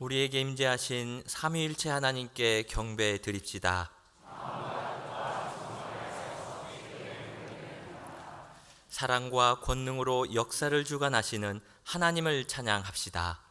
우리에게 임재하신 삼위일체 하나님께 경배 드립시다. 사랑과 권능으로 역사를 주관하시는 하나님을 찬양합시다.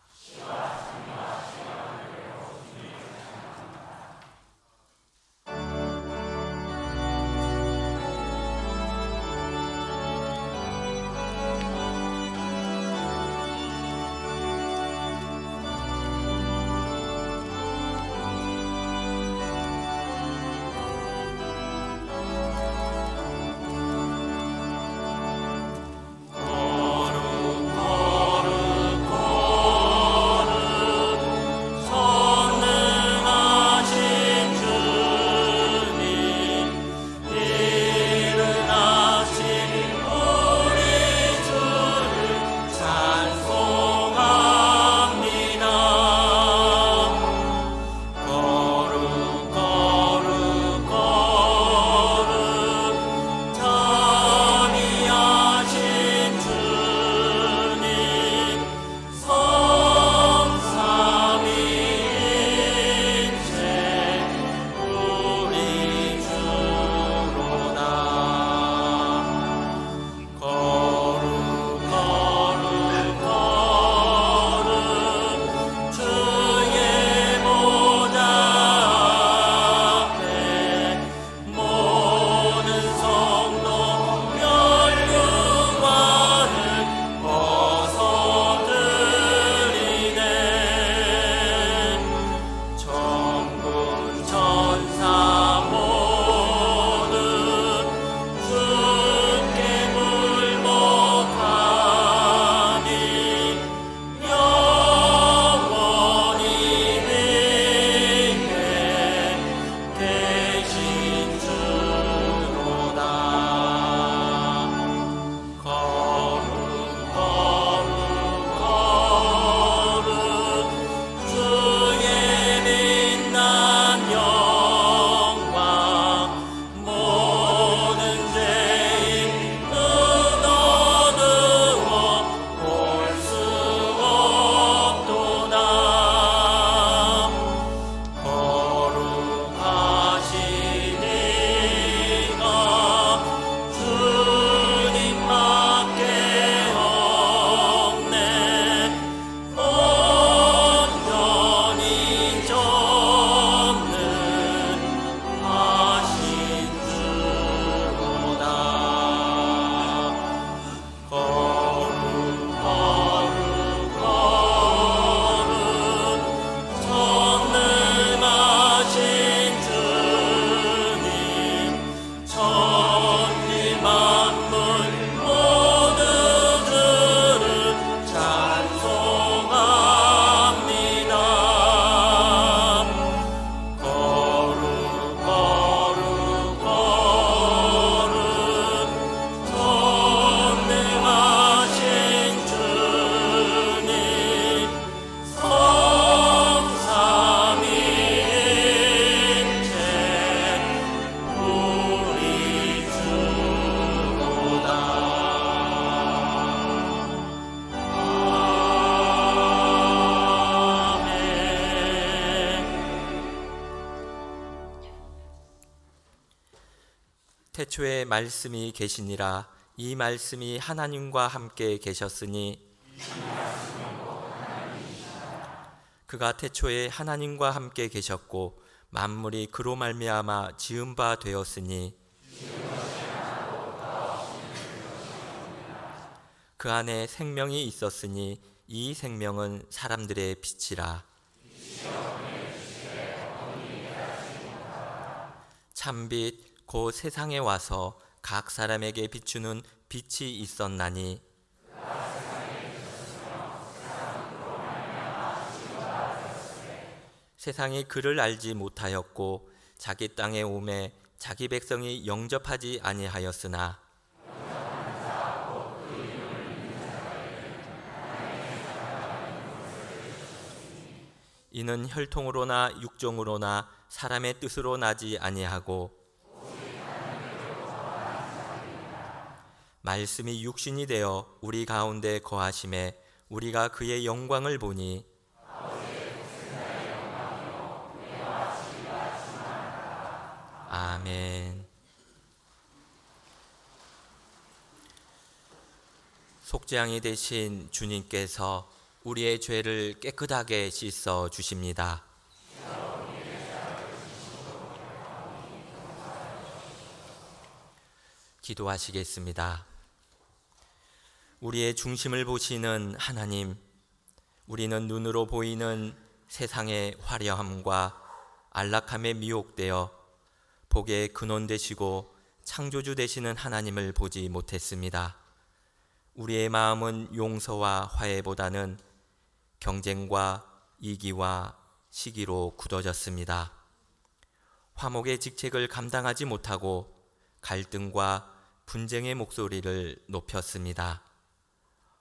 태초에 말씀이 계시니라. 이 말씀이 하나님과 함께 계셨으니 그가 태초에 하나님과 함께 계셨고 만물이 그로 말미암아 지은 바 되었으니 그 안에 생명이 있었으니 이 생명은 사람들의 빛이라. 참빛 곧 세상에 와서 각 사람에게 비추는 빛이 있었나니 세상이 그를 알지 못하였고 자기 땅에 오매 자기 백성이 영접하지 아니하였으나 이는 혈통으로나 육종으로나 사람의 뜻으로 나지 아니하고 말씀이 육신이 되어 우리 가운데 거하심에 우리가 그의 영광을 보니 아멘. 속죄양이 되신 주님께서 우리의 죄를 깨끗하게 씻어 주십니다. 기도하시겠습니다. 우리의 중심을 보시는 하나님, 우리는 눈으로 보이는 세상의 화려함과 안락함에 미혹되어 복의 근원 되시고 창조주 되시는 하나님을 보지 못했습니다. 우리의 마음은 용서와 화해보다는 경쟁과 이기와 시기로 굳어졌습니다. 화목의 직책을 감당하지 못하고 갈등과 분쟁의 목소리를 높였습니다.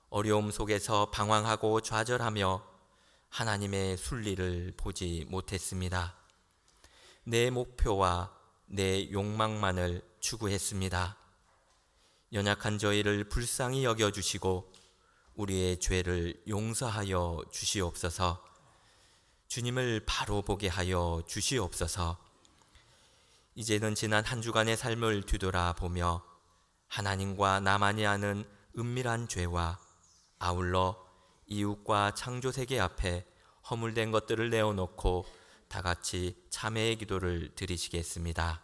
어려움 속에서 방황하고 좌절하며 하나님의 순리를 보지 못했습니다. 내 목표와 내 욕망만을 추구했습니다. 연약한 저희를 불쌍히 여겨주시고 우리의 죄를 용서하여 주시옵소서. 주님을 바로 보게 하여 주시옵소서. 이제는 지난 한 주간의 삶을 뒤돌아보며 하나님과 나만이 아는 은밀한 죄와 아울러 이웃과 창조세계 앞에 허물된 것들을 내어놓고 다 같이 참회의 기도를 드리시겠습니다.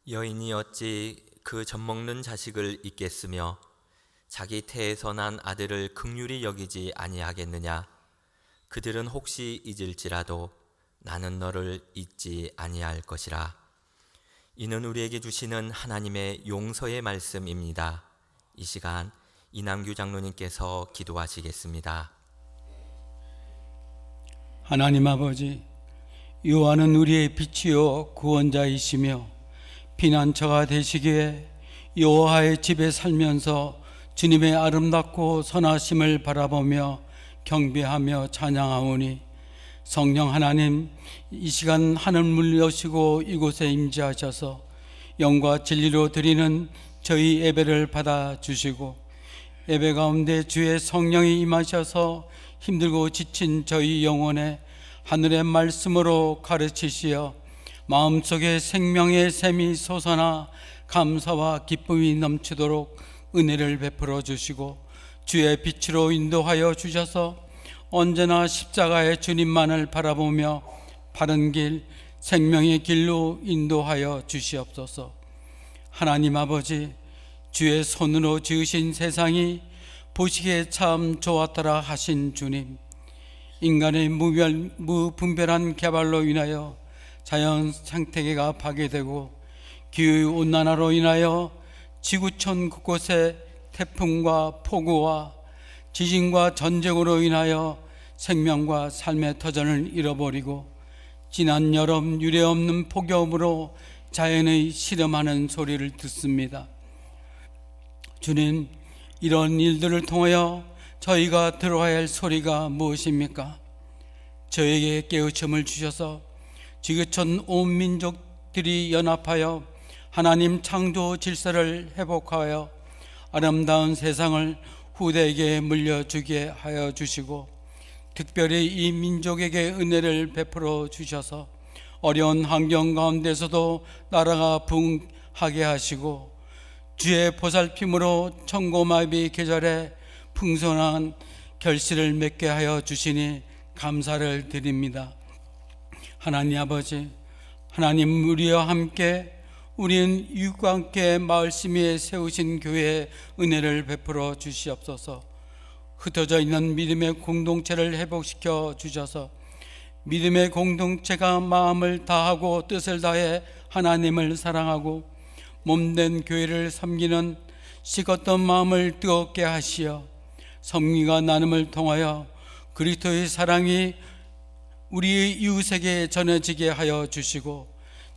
여인이 어찌 그 젖먹는 자식을 잊겠으며 자기 태에서 난 아들을 긍휼히 여기지 아니하겠느냐. 그들은 혹시 잊을지라도 나는 너를 잊지 아니할 것이라. 이는 우리에게 주시는 하나님의 용서의 말씀입니다. 이 시간 이남규 장로님께서 기도하시겠습니다. 하나님 아버지, 요한은 우리의 빛이요 구원자이시며 피난처가 되시기에 여호와의 집에 살면서 주님의 아름답고 선하심을 바라보며 경배하며 찬양하오니, 성령 하나님, 이 시간 하늘문 여시고 이곳에 임재하셔서 영과 진리로 드리는 저희 예배를 받아주시고, 예배 가운데 주의 성령이 임하셔서 힘들고 지친 저희 영혼에 하늘의 말씀으로 가르치시어 마음속에 생명의 샘이 솟아나 감사와 기쁨이 넘치도록 은혜를 베풀어 주시고, 주의 빛으로 인도하여 주셔서 언제나 십자가의 주님만을 바라보며 바른 길, 생명의 길로 인도하여 주시옵소서. 하나님 아버지, 주의 손으로 지으신 세상이 보시기에 참 좋았더라 하신 주님, 인간의 무분별한 개발로 인하여 자연 생태계가 파괴되고 기후온난화로 인하여 지구촌 곳곳에 태풍과 폭우와 지진과 전쟁으로 인하여 생명과 삶의 터전을 잃어버리고, 지난 여름 유례없는 폭염으로 자연의 실험하는 소리를 듣습니다. 주님, 이런 일들을 통하여 저희가 들어야 할 소리가 무엇입니까? 저에게 깨우침을 주셔서 지구촌 온 민족들이 연합하여 하나님 창조 질서를 회복하여 아름다운 세상을 후대에게 물려주게 하여 주시고, 특별히 이 민족에게 은혜를 베풀어 주셔서 어려운 환경 가운데서도 나라가 부흥하게 하시고, 주의 보살핌으로 천고마비 계절에 풍성한 결실을 맺게 하여 주시니 감사를 드립니다. 하나님 아버지, 하나님 우리와 함께, 우리는 이웃과 함께 마을 심의에 세우신 교회에 은혜를 베풀어 주시옵소서. 흩어져 있는 믿음의 공동체를 회복시켜 주셔서 믿음의 공동체가 마음을 다하고 뜻을 다해 하나님을 사랑하고 몸된 교회를 섬기는 식었던 마음을 뜨겁게 하시어 섬기가 나눔을 통하여 그리스도의 사랑이 우리의 이웃에게 전해지게 하여 주시고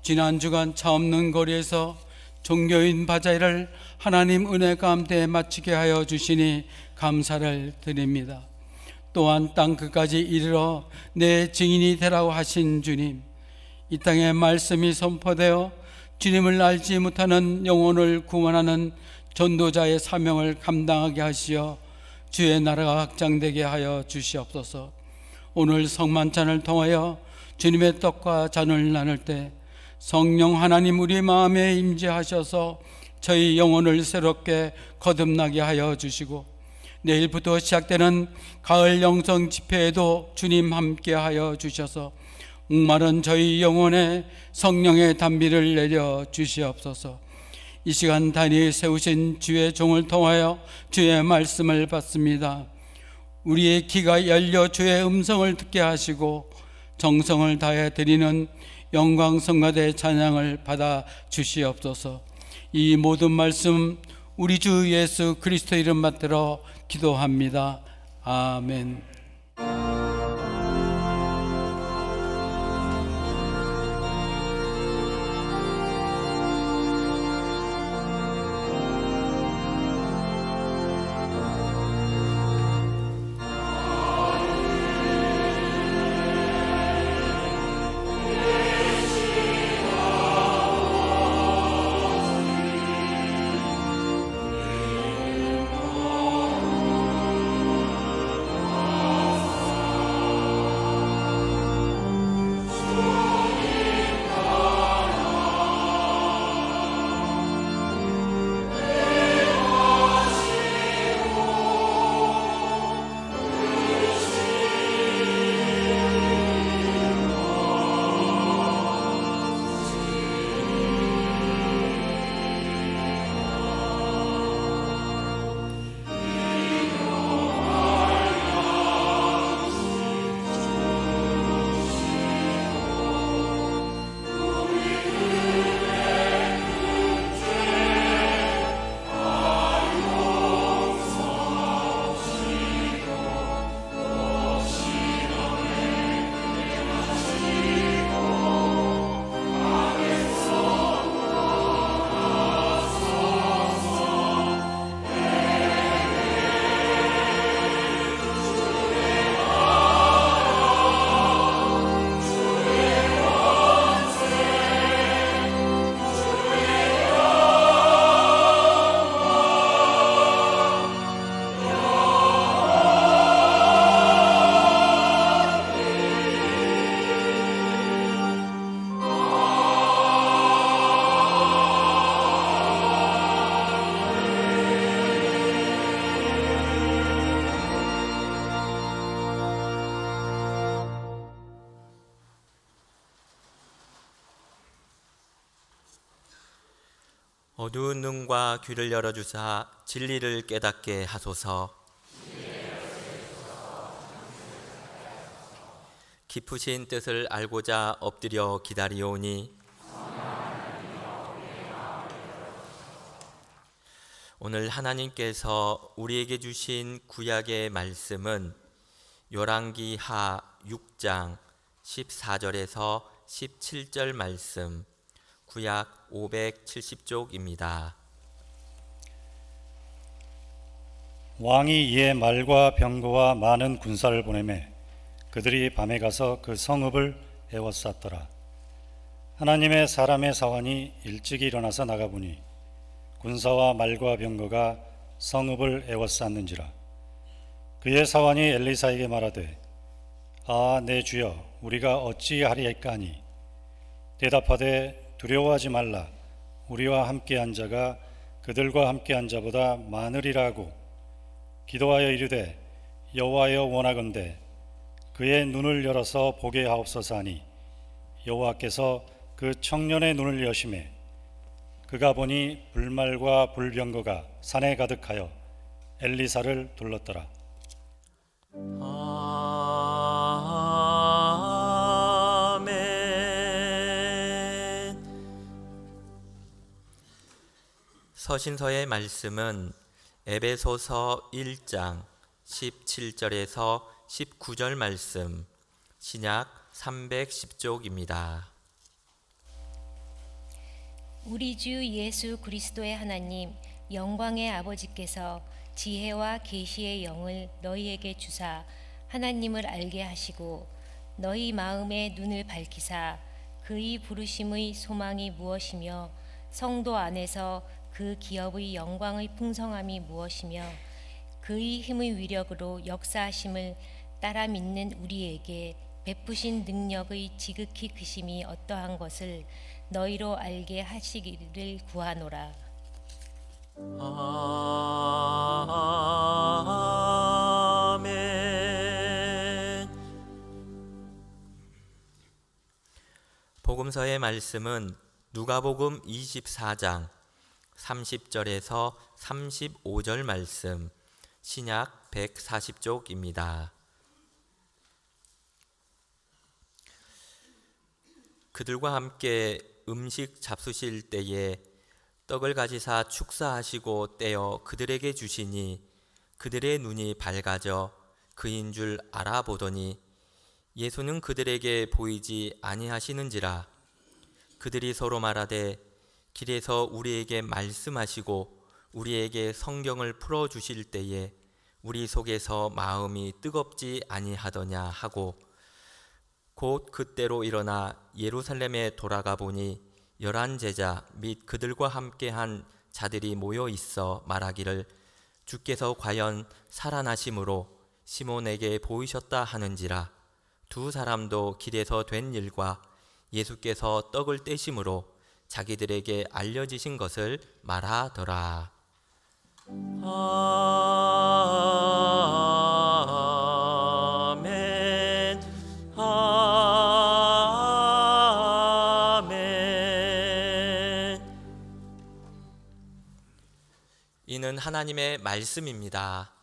지난 주간 차 없는 거리에서 종교인 바자회를 하나님 은혜 가운데 마치게 하여 주시니 감사를 드립니다. 또한 땅 끝까지 이르러 내 증인이 되라고 하신 주님, 이 땅에 말씀이 선포되어 주님을 알지 못하는 영혼을 구원하는 전도자의 사명을 감당하게 하시어 주의 나라가 확장되게 하여 주시옵소서. 오늘 성만찬을 통하여 주님의 떡과 잔을 나눌 때 성령 하나님 우리 마음에 임재하셔서 저희 영혼을 새롭게 거듭나게 하여 주시고 내일부터 시작되는 가을 영성 집회에도 주님 함께 하여 주셔서 목마른 저희 영혼에 성령의 단비를 내려 주시옵소서. 이 시간 단위에 세우신 주의 종을 통하여 주의 말씀을 받습니다. 우리의 귀가 열려 주의 음성을 듣게 하시고 정성을 다해 드리는 영광 성가대 찬양을 받아 주시옵소서. 이 모든 말씀 우리 주 예수 그리스도 이름 받들어 기도합니다. 아멘. 어두운 눈과 귀를 열어주사 진리를 깨닫게 하소서. 깊으신 뜻을 알고자 엎드려 기다리오니 오늘 하나님께서 우리에게 주신 구약의 말씀은 열왕기하 6장 14절에서 17절 말씀, 구약 570쪽입니다. 왕이 이에 말과 병거와 많은 군사를 보내매 그들이 밤에 가서 그 성읍을 에워쌌더라. 하나님의 사람의 사환이 일찍이 일어나서 나가보니 군사와 말과 병거가 성읍을 에워쌌는지라. 그의 사환이 엘리사에게 말하되, 아, 내 주여, 우리가 어찌하리이까 하니 대답하되, 두려워하지 말라. 우리와 함께한 자가 그들과 함께한 자보다 많으리라고 기도하여 이르되, 여호와여, 원하건대 그의 눈을 열어서 보게 하옵소서 하니 여호와께서 그 청년의 눈을 여시매 그가 보니 불말과 불병거가 산에 가득하여 엘리사를 둘렀더라. 아멘. 서신서의 말씀은 에베소서 1장 17절에서 19절 말씀, 신약 310쪽입니다. 우리 주 예수 그리스도의 하나님 영광의 아버지께서 지혜와 계시의 영을 너희에게 주사 하나님을 알게 하시고 너희 마음의 눈을 밝히사 그의 부르심의 소망이 무엇이며 성도 안에서 그 기업의 영광의 풍성함이 무엇이며 그의 힘의 위력으로 역사하심을 따라 믿는 우리에게 베푸신 능력의 지극히 크심이 어떠한 것을 너희로 알게 하시기를 구하노라. 아멘. 복음서의 말씀은 누가복음 24장 30절에서 35절 말씀, 신약 140쪽입니다. 그들과 함께 음식 잡수실 때에 떡을 가지사 축사하시고 떼어 그들에게 주시니 그들의 눈이 밝아져 그인 줄 알아보더니 예수는 그들에게 보이지 아니하시는지라. 그들이 서로 말하되 길에서 우리에게 말씀하시고 우리에게 성경을 풀어주실 때에 우리 속에서 마음이 뜨겁지 아니하더냐 하고 곧 그때로 일어나 예루살렘에 돌아가 보니 11 제자 및 그들과 함께한 자들이 모여 있어 말하기를 주께서 과연 살아나심으로 시몬에게 보이셨다 하는지라. 두 사람도 길에서 된 일과 예수께서 떡을 떼심으로 자기들에게 알려지신 것을 말하더라. 아멘. 아멘. 이는 하나님의 말씀입니다.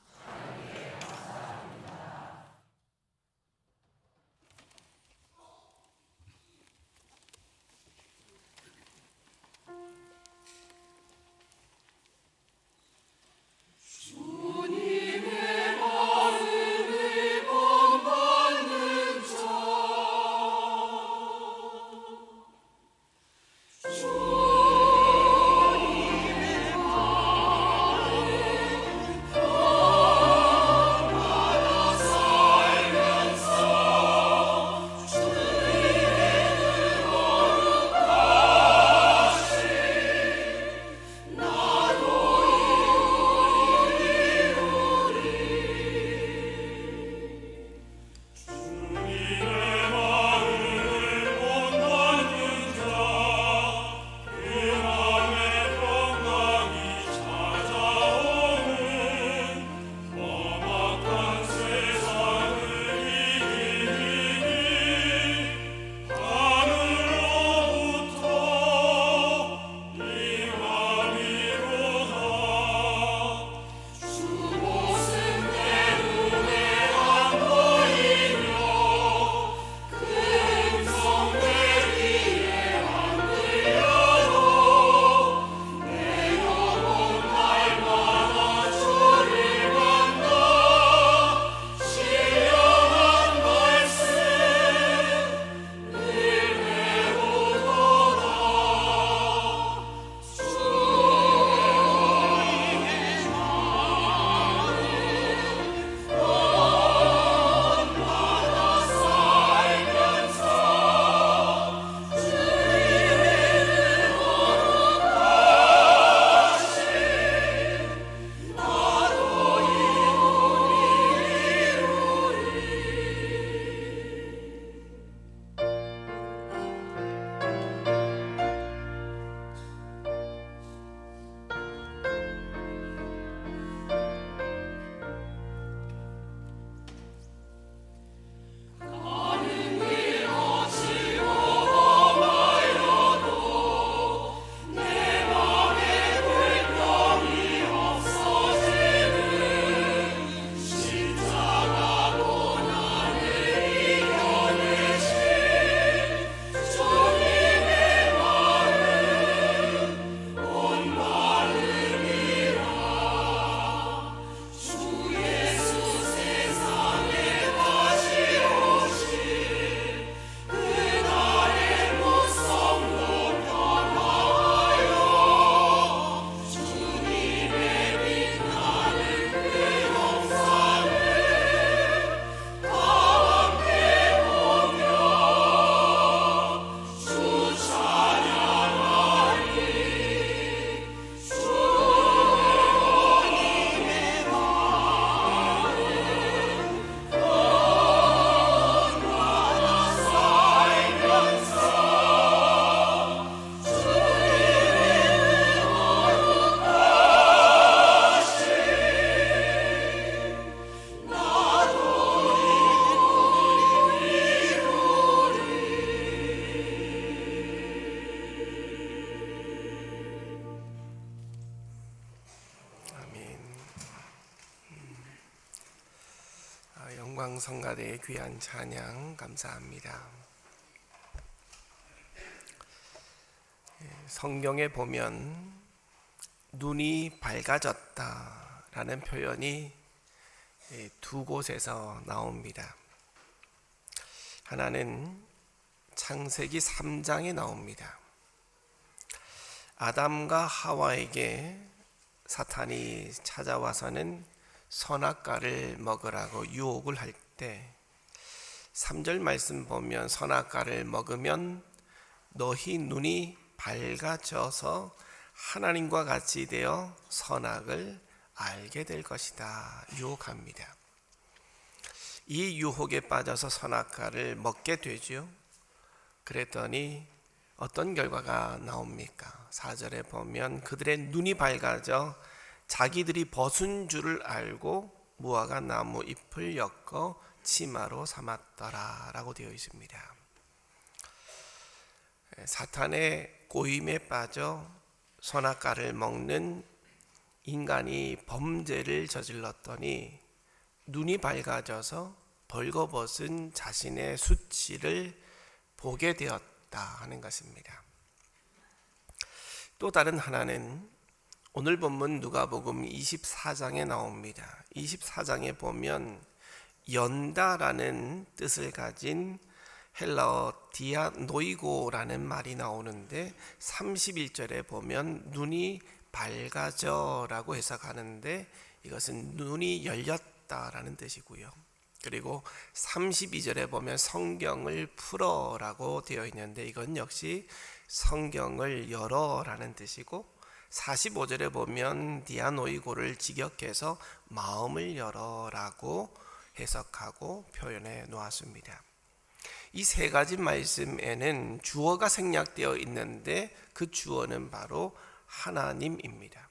희망성가대의 귀한 찬양 감사합니다. 성경에 보면 눈이 밝아졌다라는 표현이 두 곳에서 나옵니다. 하나는 창세기 3장에 나옵니다. 아담과 하와에게 사탄이 찾아와서는 선악과를 먹으라고 유혹을 할 때 3절 말씀 보면 선악과를 먹으면 너희 눈이 밝아져서 하나님과 같이 되어 선악을 알게 될 것이다 유혹합니다. 이 유혹에 빠져서 선악과를 먹게 되죠. 그랬더니 어떤 결과가 나옵니까? 4절에 보면 그들의 눈이 밝아져 자기들이 벗은 줄을 알고 무화과 나무 잎을 엮어 치마로 삼았더라 라고 되어 있습니다. 사탄의 고임에 빠져 선악과를 먹는 인간이 범죄를 저질렀더니 눈이 밝아져서 벌거벗은 자신의 수치를 보게 되었다 하는 것입니다. 또 다른 하나는 오늘 본문 누가복음 24장에 나옵니다. 24장에 보면 연다라는 뜻을 가진 헬라어 디아노이고라는 말이 나오는데 31절에 보면 눈이 밝아져라고 해석하는데 이것은 눈이 열렸다라는 뜻이고요. 그리고 32절에 보면 성경을 풀어라고 되어 있는데 이건 역시 성경을 열어라는 뜻이고 45절에 보면 디아노이고를 직역해서 마음을 열어라고 해석하고 표현해 놓았습니다. 이 세 가지 말씀에는 주어가 생략되어 있는데 그 주어는 바로 하나님입니다.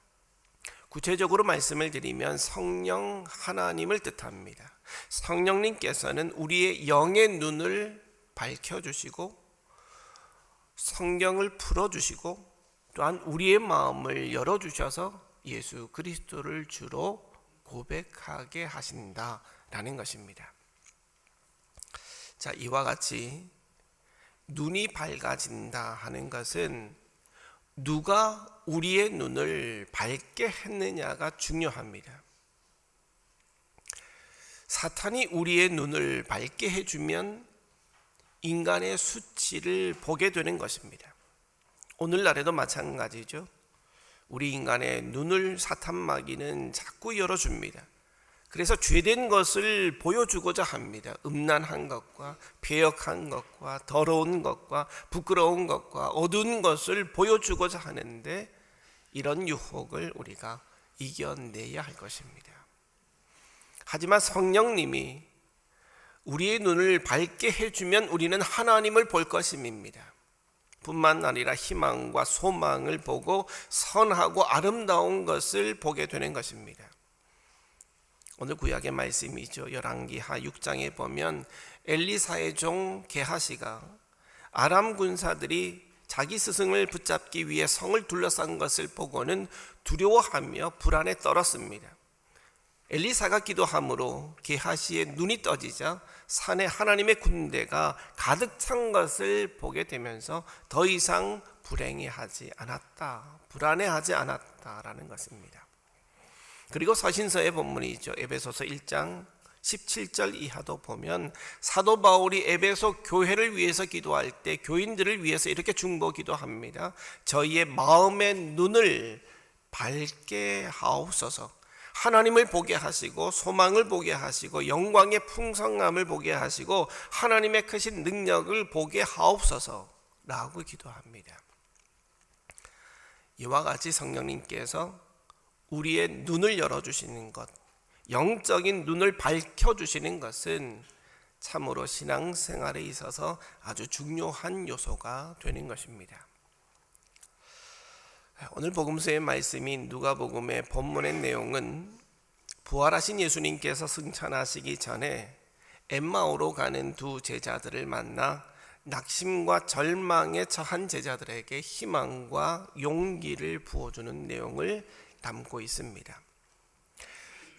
구체적으로 말씀을 드리면 성령 하나님을 뜻합니다. 성령님께서는 우리의 영의 눈을 밝혀주시고 성경을 풀어주시고 또한 우리의 마음을 열어주셔서 예수 그리스도를 주로 고백하게 하신다라는 것입니다. 자, 이와 같이 눈이 밝아진다 하는 것은 누가 우리의 눈을 밝게 했느냐가 중요합니다. 사탄이 우리의 눈을 밝게 해주면 인간의 수치를 보게 되는 것입니다. 오늘날에도 마찬가지죠. 우리 인간의 눈을 사탄마귀는 자꾸 열어줍니다. 그래서 죄된 것을 보여주고자 합니다. 음란한 것과 패역한 것과 더러운 것과 부끄러운 것과 어두운 것을 보여주고자 하는데 이런 유혹을 우리가 이겨내야 할 것입니다. 하지만 성령님이 우리의 눈을 밝게 해주면 우리는 하나님을 볼 것입니다. 뿐만 아니라 희망과 소망을 보고 선하고 아름다운 것을 보게 되는 것입니다. 오늘 구약의 말씀이죠. 열왕기하 6장에 보면 엘리사의 종 게하시가 아람 군사들이 자기 스승을 붙잡기 위해 성을 둘러싼 것을 보고는 두려워하며 불안에 떨었습니다. 엘리사가 기도함으로 게하시의 눈이 떠지자 산에 하나님의 군대가 가득 찬 것을 보게 되면서 더 이상 불행해하지 않았다, 불안해하지 않았다라는 것입니다. 그리고 서신서의 본문이죠. 에베소서 1장 17절 이하도 보면 사도 바울이 에베소 교회를 위해서 기도할 때 교인들을 위해서 이렇게 중보 기도합니다. 저희의 마음의 눈을 밝게 하옵소서. 하나님을 보게 하시고 소망을 보게 하시고 영광의 풍성함을 보게 하시고 하나님의 크신 능력을 보게 하옵소서 라고 기도합니다. 이와 같이 성령님께서 우리의 눈을 열어주시는 것, 영적인 눈을 밝혀주시는 것은 참으로 신앙생활에 있어서 아주 중요한 요소가 되는 것입니다. 오늘 복음서의 말씀인 누가복음의 본문의 내용은 부활하신 예수님께서 승천하시기 전에 엠마오로 가는 두 제자들을 만나 낙심과 절망에 처한 제자들에게 희망과 용기를 부어주는 내용을 담고 있습니다.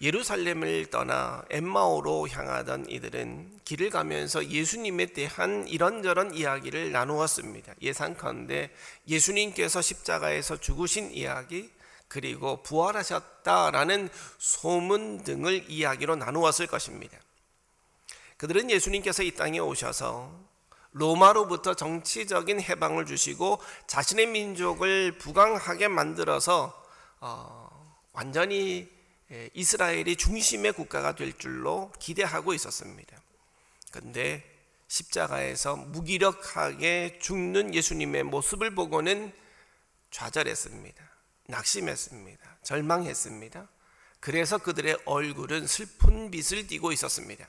예루살렘을 떠나 엠마오로 향하던 이들은 길을 가면서 예수님에 대한 이런저런 이야기를 나누었습니다. 예상컨대 예수님께서 십자가에서 죽으신 이야기, 그리고 부활하셨다라는 소문 등을 이야기로 나누었을 것입니다. 그들은 예수님께서 이 땅에 오셔서 로마로부터 정치적인 해방을 주시고 자신의 민족을 부강하게 만들어서 완전히 이스라엘이 중심의 국가가 될 줄로 기대하고 있었습니다. 그런데 십자가에서 무기력하게 죽는 예수님의 모습을 보고는 좌절했습니다. 낙심했습니다. 절망했습니다. 그래서 그들의 얼굴은 슬픈 빛을 띠고 있었습니다.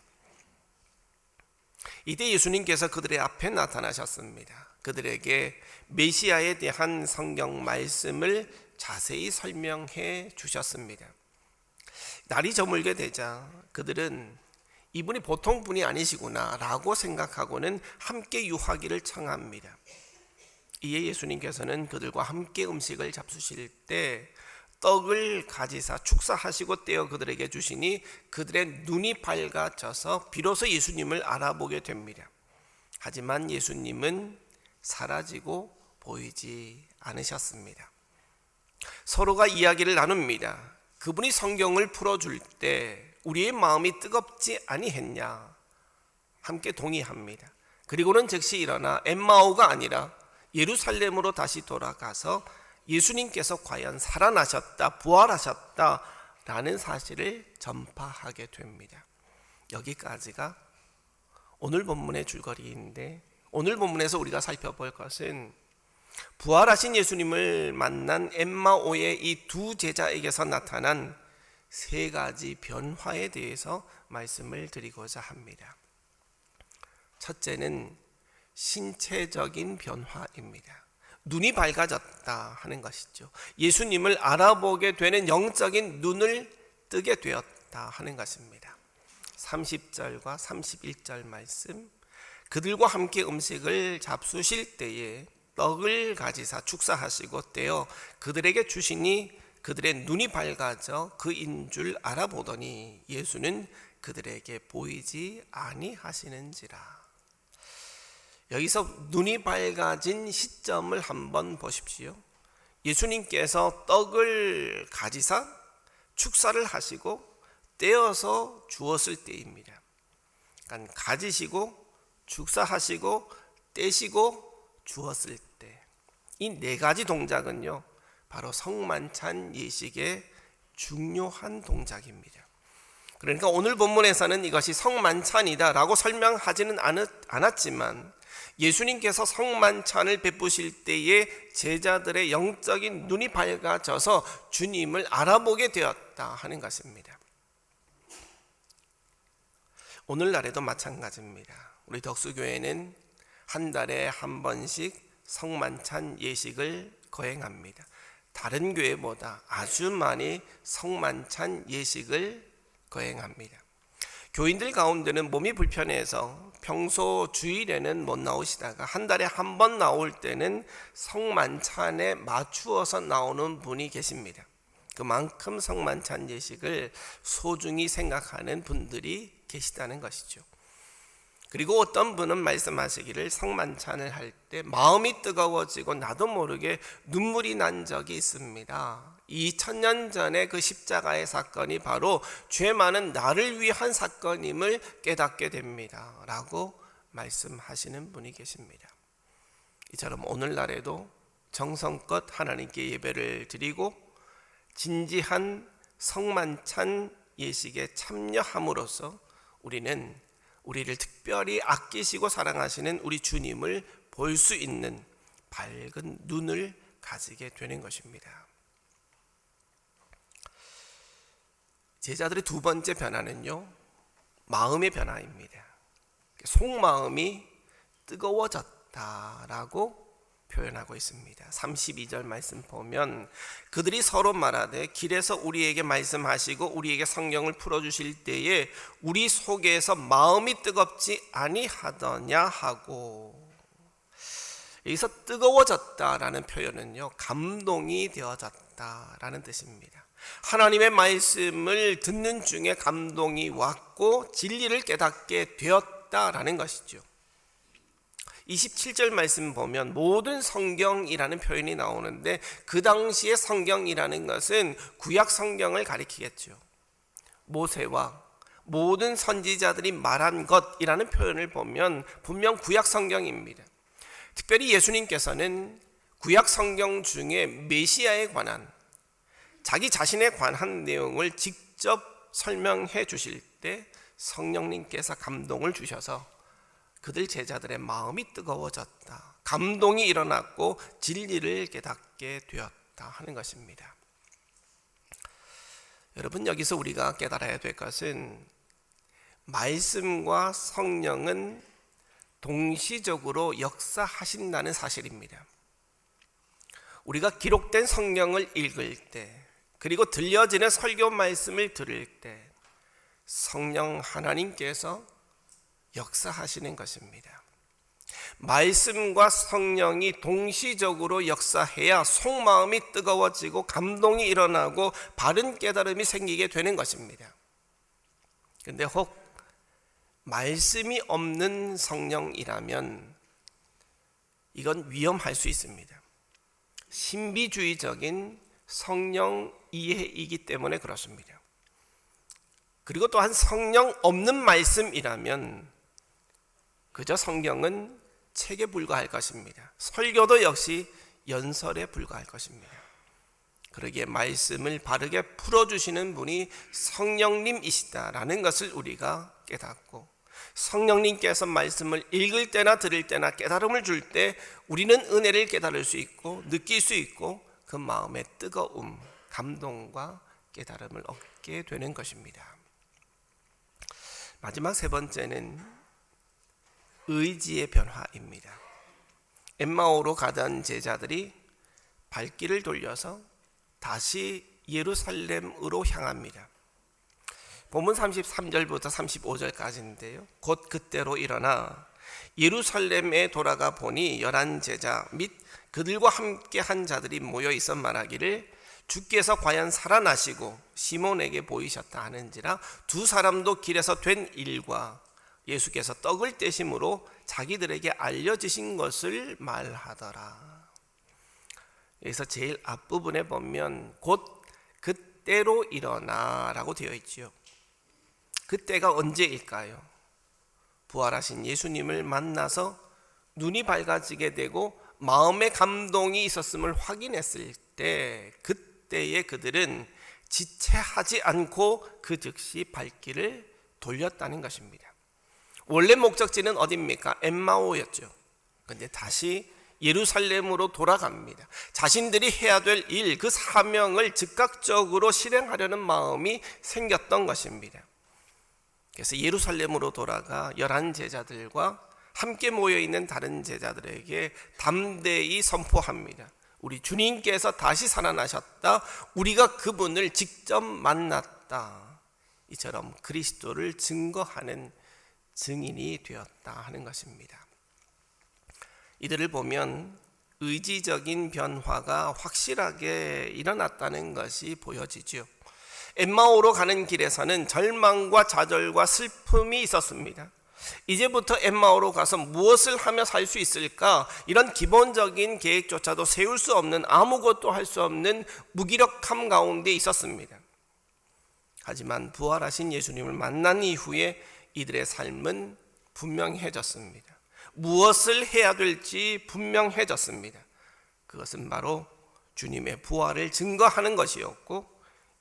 이때 예수님께서 그들의 앞에 나타나셨습니다. 그들에게 메시아에 대한 성경 말씀을 자세히 설명해 주셨습니다. 날이 저물게 되자 그들은 이분이 보통 분이 아니시구나 라고 생각하고는 함께 유하기를 청합니다. 이에 예수님께서는 그들과 함께 음식을 잡수실 때 떡을 가지사 축사하시고 떼어 그들에게 주시니 그들의 눈이 밝아져서 비로소 예수님을 알아보게 됩니다. 하지만 예수님은 사라지고 보이지 않으셨습니다. 서로가 이야기를 나눕니다. 그분이 성경을 풀어줄 때 우리의 마음이 뜨겁지 아니했냐? 함께 동의합니다. 그리고는 즉시 일어나 엠마오가 아니라 예루살렘으로 다시 돌아가서 예수님께서 과연 살아나셨다, 부활하셨다 라는 사실을 전파하게 됩니다. 여기까지가 오늘 본문의 줄거리인데, 오늘 본문에서 우리가 살펴볼 것은 부활하신 예수님을 만난 엠마오의 이 두 제자에게서 나타난 세 가지 변화에 대해서 말씀을 드리고자 합니다. 첫째는 신체적인 변화입니다. 눈이 밝아졌다 하는 것이죠. 예수님을 알아보게 되는 영적인 눈을 뜨게 되었다 하는 것입니다. 30절과 31절 말씀, 그들과 함께 음식을 잡수실 때에 떡을 가지사 축사하시고 떼어 그들에게 주시니 그들의 눈이 밝아져 그인 줄 알아보더니 예수는 그들에게 보이지 아니하시는지라. 여기서 눈이 밝아진 시점을 한번 보십시오. 예수님께서 떡을 가지사 축사를 하시고 떼어서 주었을 때입니다. 그러니까 가지시고 축사하시고 떼시고 주었을 때, 이 네 가지 동작은요 바로 성만찬 예식의 중요한 동작입니다. 그러니까 오늘 본문에서는 이것이 성만찬이다 라고 설명하지는 않았지만 예수님께서 성만찬을 베푸실 때에 제자들의 영적인 눈이 밝아져서 주님을 알아보게 되었다 하는 것입니다. 오늘날에도 마찬가지입니다. 우리 덕수교회는 한 달에 한 번씩 성만찬 예식을 거행합니다. 다른 교회보다 아주 많이 성만찬 예식을 거행합니다. 교인들 가운데는 몸이 불편해서 평소 주일에는 못 나오시다가 한 달에 한 번 나올 때는 성만찬에 맞추어서 나오는 분이 계십니다. 그만큼 성만찬 예식을 소중히 생각하는 분들이 계시다는 것이죠. 그리고 어떤 분은 말씀하시기를 성만찬을 할 때 마음이 뜨거워지고 나도 모르게 눈물이 난 적이 있습니다. 2000년 전에 그 십자가의 사건이 바로 죄 많은 나를 위한 사건임을 깨닫게 됩니다 라고 말씀하시는 분이 계십니다. 이처럼 오늘날에도 정성껏 하나님께 예배를 드리고 진지한 성만찬 예식에 참여함으로써 우리는 우리를 특별히 아끼시고 사랑하시는 우리 주님을 볼 수 있는 밝은 눈을 가지게 되는 것입니다. 제자들의 두 번째 변화는요, 마음의 변화입니다. 속마음이 뜨거워졌다라고 표현하고 있습니다. 32절 말씀 보면 그들이 서로 말하되 길에서 우리에게 말씀하시고 우리에게 성경을 풀어주실 때에 우리 속에서 마음이 뜨겁지 아니하더냐 하고, 여기서 뜨거워졌다라는 표현은요 감동이 되어졌다라는 뜻입니다. 하나님의 말씀을 듣는 중에 감동이 왔고 진리를 깨닫게 되었다라는 것이죠. 27절 말씀 보면 모든 성경이라는 표현이 나오는데 그 당시의 성경이라는 것은 구약 성경을 가리키겠죠. 모세와 모든 선지자들이 말한 것이라는 표현을 보면 분명 구약 성경입니다. 특별히 예수님께서는 구약 성경 중에 메시아에 관한 자기 자신에 관한 내용을 직접 설명해 주실 때 성령님께서 감동을 주셔서 그들 제자들의 마음이 뜨거워졌다. 감동이 일어났고 진리를 깨닫게 되었다 하는 것입니다. 여러분, 여기서 우리가 깨달아야 될 것은 말씀과 성령은 동시적으로 역사하신다는 사실입니다. 우리가 기록된 성경을 읽을 때 그리고 들려지는 설교 말씀을 들을 때 성령 하나님께서 역사하시는 것입니다. 말씀과 성령이 동시적으로 역사해야 속마음이 뜨거워지고 감동이 일어나고 바른 깨달음이 생기게 되는 것입니다. 그런데 혹 말씀이 없는 성령이라면 이건 위험할 수 있습니다. 신비주의적인 성령 이해이기 때문에 그렇습니다. 그리고 또한 성령 없는 말씀이라면 그저 성경은 책에 불과할 것입니다. 설교도 역시 연설에 불과할 것입니다. 그러기에 말씀을 바르게 풀어주시는 분이 성령님이시다라는 것을 우리가 깨닫고 성령님께서 말씀을 읽을 때나 들을 때나 깨달음을 줄 때 우리는 은혜를 깨달을 수 있고 느낄 수 있고 그 마음의 뜨거움, 감동과 깨달음을 얻게 되는 것입니다. 마지막 세 번째는 의지의 변화입니다. 엠마오로 가던 제자들이 발길을 돌려서 다시 예루살렘으로 향합니다. 본문 33절부터 35절까지인데요. 곧 그때로 일어나 예루살렘에 돌아가 보니 11 제자 및 그들과 함께 한 자들이 모여 있어 말하기를 주께서 과연 살아나시고 시몬에게 보이셨다 하는지라 두 사람도 길에서 된 일과 예수께서 떡을 떼심으로 자기들에게 알려주신 것을 말하더라. 여기서 제일 앞부분에 보면 곧 그때로 일어나 라고 되어 있죠. 그때가 언제일까요? 부활하신 예수님을 만나서 눈이 밝아지게 되고 마음의 감동이 있었음을 확인했을 때 그때에 그들은 지체하지 않고 그 즉시 발길을 돌렸다는 것입니다. 원래 목적지는 어디입니까? 엠마오였죠. 그런데 다시 예루살렘으로 돌아갑니다. 자신들이 해야 될 일, 그 사명을 즉각적으로 실행하려는 마음이 생겼던 것입니다. 그래서 예루살렘으로 돌아가 11 제자들과 함께 모여있는 다른 제자들에게 담대히 선포합니다. 우리 주님께서 다시 살아나셨다. 우리가 그분을 직접 만났다. 이처럼 그리스도를 증거하는 증인이 되었다 하는 것입니다. 이들을 보면 의지적인 변화가 확실하게 일어났다는 것이 보여지죠. 엠마오로 가는 길에서는 절망과 좌절과 슬픔이 있었습니다. 이제부터 엠마오로 가서 무엇을 하며 살 수 있을까? 이런 기본적인 계획조차도 세울 수 없는, 아무것도 할 수 없는 무기력함 가운데 있었습니다. 하지만 부활하신 예수님을 만난 이후에 이들의 삶은 분명해졌습니다. 무엇을 해야 될지 분명해졌습니다. 그것은 바로 주님의 부활을 증거하는 것이었고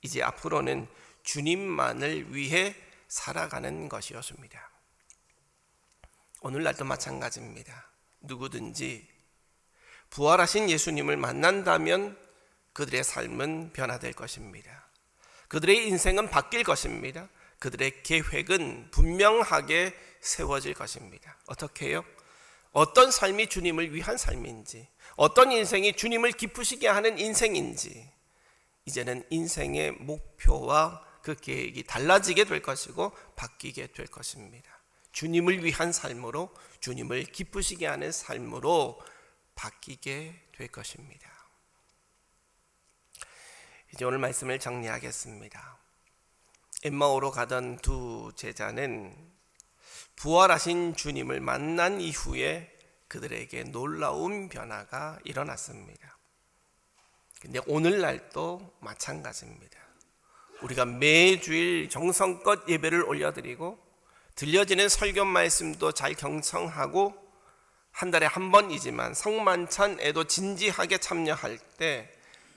이제 앞으로는 주님만을 위해 살아가는 것이었습니다. 오늘날도 마찬가지입니다. 누구든지 부활하신 예수님을 만난다면 그들의 삶은 변화될 것입니다. 그들의 인생은 바뀔 것입니다. 그들의 계획은 분명하게 세워질 것입니다. 어떻게 해요? 어떤 삶이 주님을 위한 삶인지, 어떤 인생이 주님을 기쁘시게 하는 인생인지, 이제는 인생의 목표와 그 계획이 달라지게 될 것이고 바뀌게 될 것입니다. 주님을 위한 삶으로, 주님을 기쁘시게 하는 삶으로 바뀌게 될 것입니다. 이제 오늘 말씀을 정리하겠습니다. 엠마오로 가던 두 제자는 부활하신 주님을 만난 이후에 그들에게 놀라운 변화가 일어났습니다. 근데 오늘날도 마찬가지입니다. 우리가 매주일 정성껏 예배를 올려드리고 들려지는 설교 말씀도 잘 경청하고 한 달에 한 번이지만 성만찬에도 진지하게 참여할 때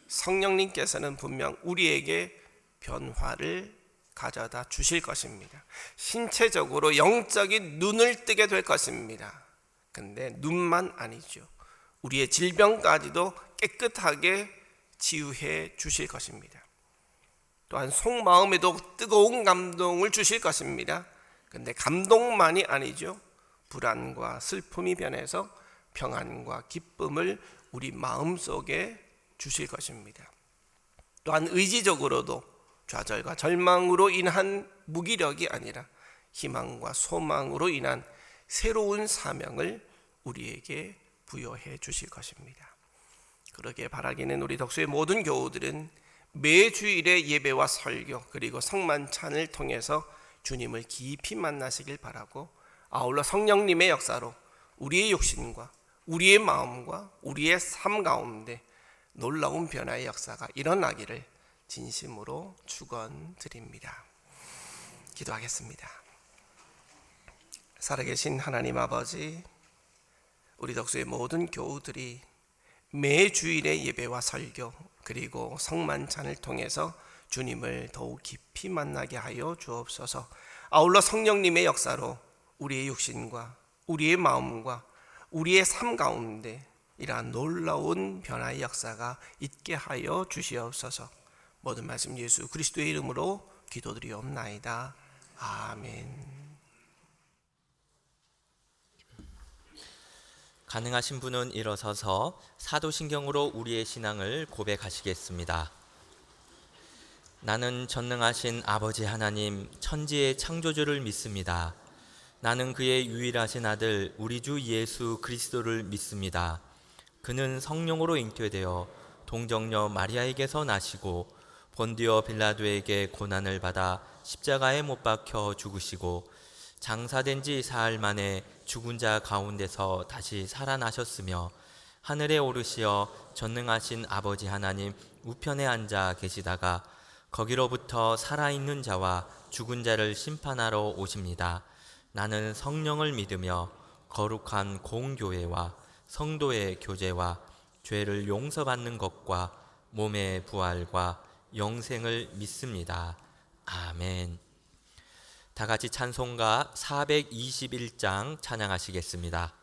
성령님께서는 분명 우리에게 변화를 가져다 주실 것입니다. 신체적으로 영적인 눈을 뜨게 될 것입니다. 근데 눈만 아니죠. 우리의 질병까지도 깨끗하게 치유해 주실 것입니다. 또한 속마음에도 뜨거운 감동을 주실 것입니다. 근데 감동만이 아니죠. 불안과 슬픔이 변해서 평안과 기쁨을 우리 마음속에 주실 것입니다. 또한 의지적으로도 좌절과 절망으로 인한 무기력이 아니라 희망과 소망으로 인한 새로운 사명을 우리에게 부여해 주실 것입니다. 그러게 바라기는 우리 덕수의 모든 교우들은 매주일의 예배와 설교 그리고 성만찬을 통해서 주님을 깊이 만나시길 바라고, 아울러 성령님의 역사로 우리의 육신과 우리의 마음과 우리의 삶 가운데 놀라운 변화의 역사가 일어나기를 진심으로 축원드립니다. 기도하겠습니다. 살아계신 하나님 아버지, 우리 덕수의 모든 교우들이 매주일의 예배와 설교 그리고 성만찬을 통해서 주님을 더욱 깊이 만나게 하여 주옵소서. 아울러 성령님의 역사로 우리의 육신과 우리의 마음과 우리의 삶 가운데 이러한 놀라운 변화의 역사가 있게 하여 주시옵소서. 모든 말씀 예수 그리스도의 이름으로 기도드리옵나이다. 아멘. 가능하신 분은 일어서서 사도신경으로 우리의 신앙을 고백하시겠습니다. 나는 전능하신 아버지 하나님 천지의 창조주를 믿습니다. 나는 그의 유일하신 아들 우리 주 예수 그리스도를 믿습니다. 그는 성령으로 잉태되어 동정녀 마리아에게서 나시고 본디오 빌라도에게 고난을 받아 십자가에 못 박혀 죽으시고 장사된 지 사흘 만에 죽은 자 가운데서 다시 살아나셨으며 하늘에 오르시어 전능하신 아버지 하나님 우편에 앉아 계시다가 거기로부터 살아있는 자와 죽은 자를 심판하러 오십니다. 나는 성령을 믿으며 거룩한 공교회와 성도의 교제와 죄를 용서받는 것과 몸의 부활과 영생을 믿습니다. 아멘. 다 같이 찬송가 421장 찬양하시겠습니다.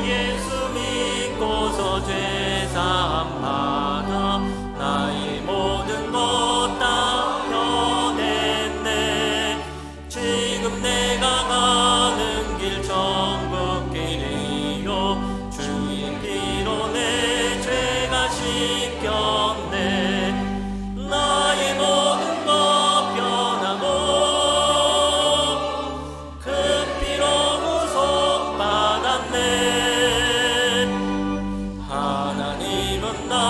예수 믿고서 죄사함 받아 나의 모든 것 다 변했네. 지금 내가 가는 길 천국길이요 주의 피로 내 죄가 씻겼네. 나의 모든 것 변하고 그 피로 구속받았네. 하나님은 나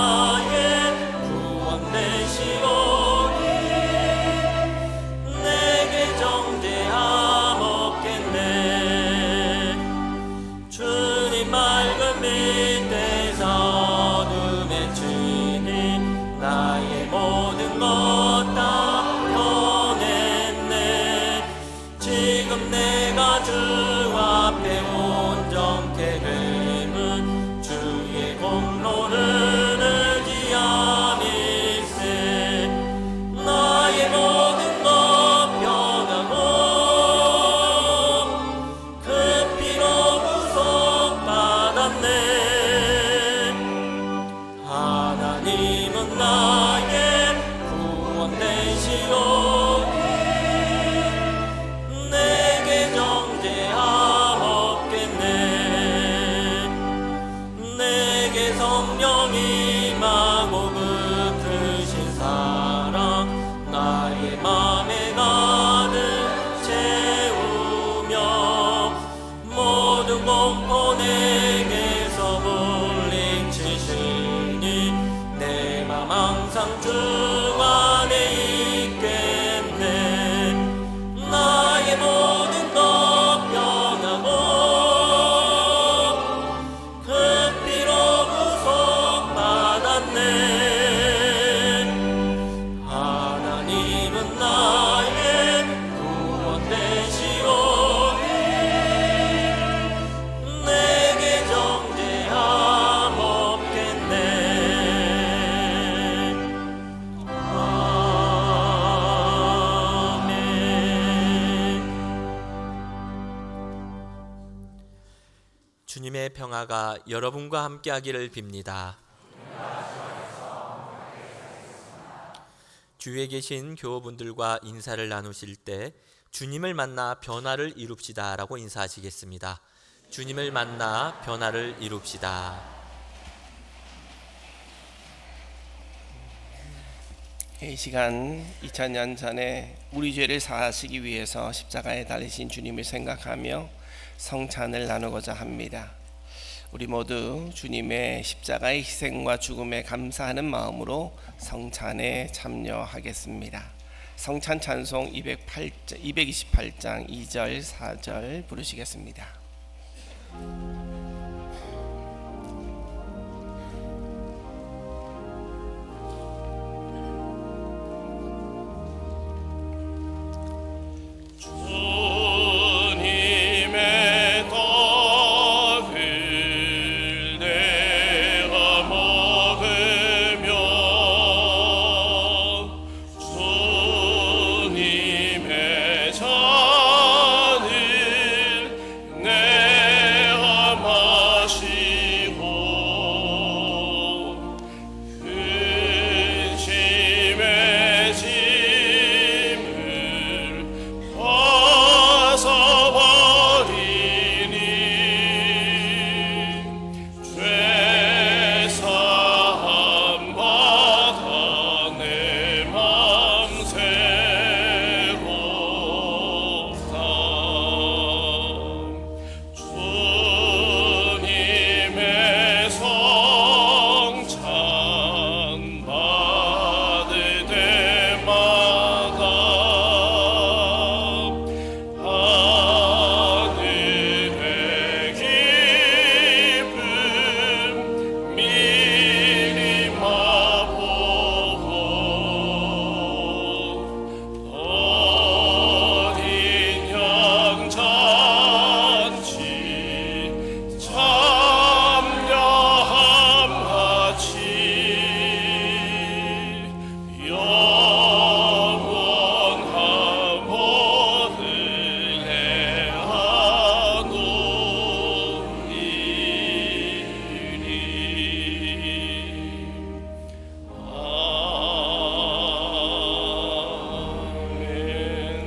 주님의 평화가 여러분과 함께하기를 빕니다. 주위에 계신 교우분들과 인사를 나누실 때 주님을 만나 변화를 이룹시다 라고 인사하시겠습니다. 주님을 만나 변화를 이룹시다. 이 시간 2000년 전에 우리 죄를 사하시기 위해서 십자가에 달리신 주님을 생각하며 성찬을 나누고자 합니다. 우리 모두 주님의 십자가의 희생과 죽음에 감사하는 마음으로 성찬에 참여하겠습니다. 성찬 찬송 228장 2절 4절 부르시겠습니다. 주님의 떡을 내가 먹으며 주님의 잔을 내가 마시고 근심의 짐을 벗어버리니 죄사함 받아 내 맘 새롭다. 주님의 성찬 받을 때마다 하늘의 기쁨 미리 맛보고 어린 양 잔치 참여함같이 영원한 복을 내하노니. 아멘.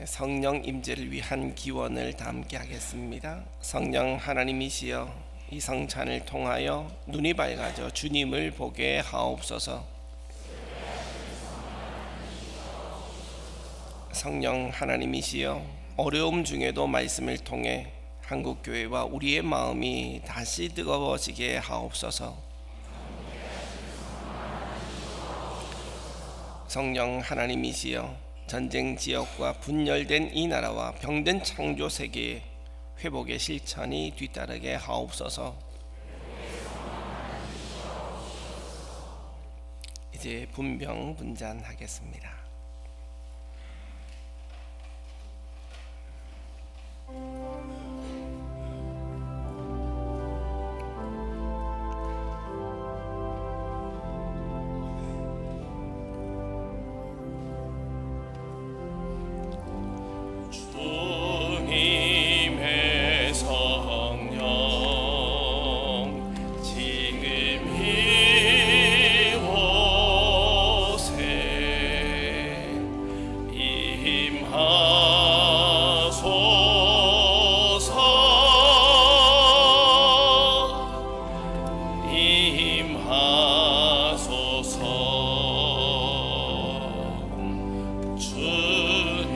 성령 임재를 위한 기원을 다 함께 하겠습니다. 성령 하나님이시여, 이 성찬을 통하여 눈이 밝아져 주님을 보게 하옵소서. 성령 하나님이시여, 어려움 중에도 말씀을 통해 한국교회와 우리의 마음이 다시 뜨거워지게 하옵소서. 성령 하나님이시여, 전쟁 지역과 분열된 이 나라와 병든 창조 세계에 회복의 실천이 뒤따르게 하옵소서. 이제 분병 분잔하겠습니다. 주님의 성령 지금 이곳에 임하소서.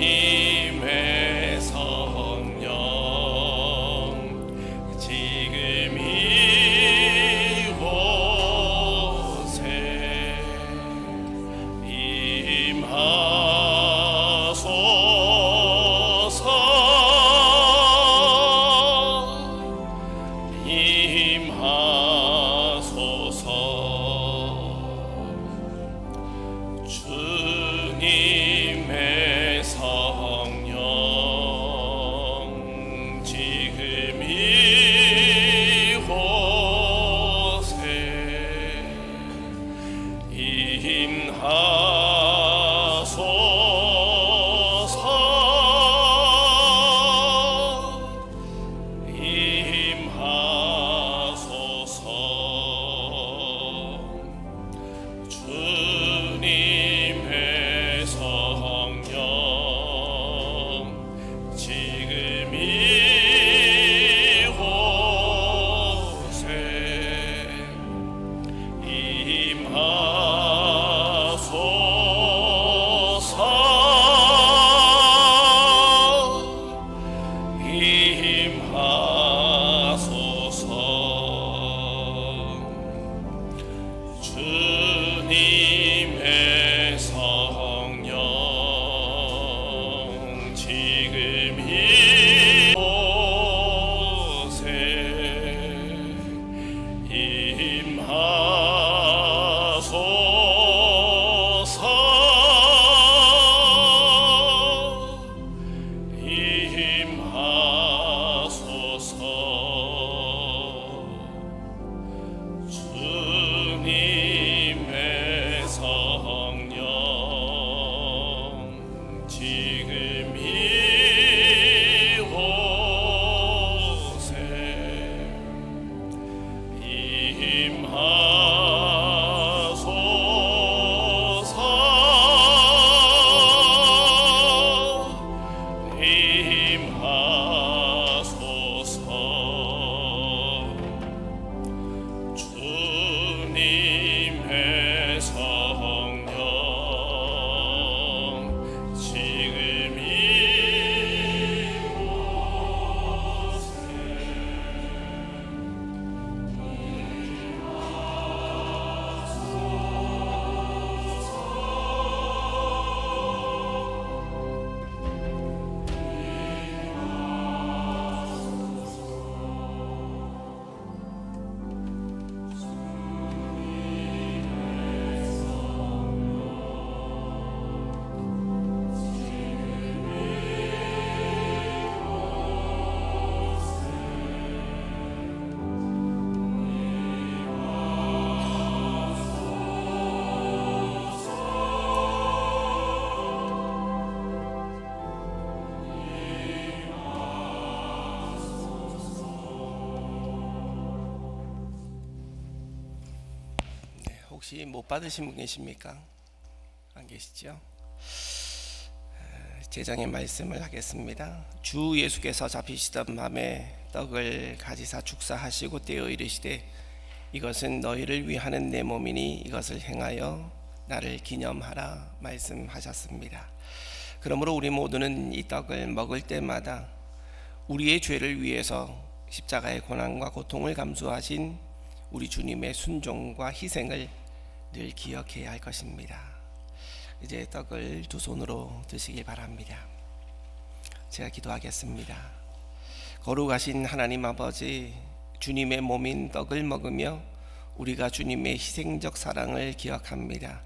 주님의 성령 지금 이곳에 임하소서. 주님의 성령 지금 이곳에 임하소서. 혹시 못 받으신 분 계십니까? 안 계시죠? 제장의 말씀을 하겠습니다. 주 예수께서 잡히시던 밤에 떡을 가지사 축사하시고 떼어 이르시되 이것은 너희를 위하는 내 몸이니 이것을 행하여 나를 기념하라 말씀하셨습니다. 그러므로 우리 모두는 이 떡을 먹을 때마다 우리의 죄를 위해서 십자가의 고난과 고통을 감수하신 우리 주님의 순종과 희생을 늘 기억해야 할 것입니다. 이제 떡을 두 손으로 드시길 바랍니다. 제가 기도하겠습니다. 거룩하신 하나님 아버지, 주님의 몸인 떡을 먹으며 우리가 주님의 희생적 사랑을 기억합니다.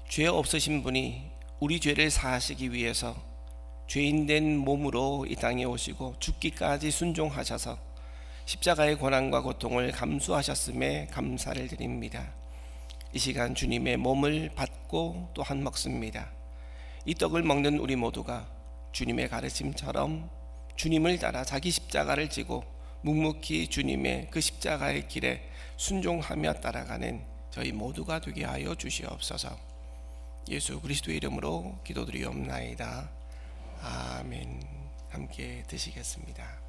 죄 없으신 분이 우리 죄를 사하시기 위해서 죄인된 몸으로 이 땅에 오시고 죽기까지 순종하셔서 십자가의 고난과 고통을 감수하셨음에 감사를 드립니다. 이 시간 주님의 몸을 받고 또한 먹습니다. 이 떡을 먹는 우리 모두가 주님의 가르침처럼 주님을 따라 자기 십자가를 지고 묵묵히 주님의 그 십자가의 길에 순종하며 따라가는 저희 모두가 되게 하여 주시옵소서. 예수 그리스도의 이름으로 기도드리옵나이다. 아멘. 함께 드시겠습니다.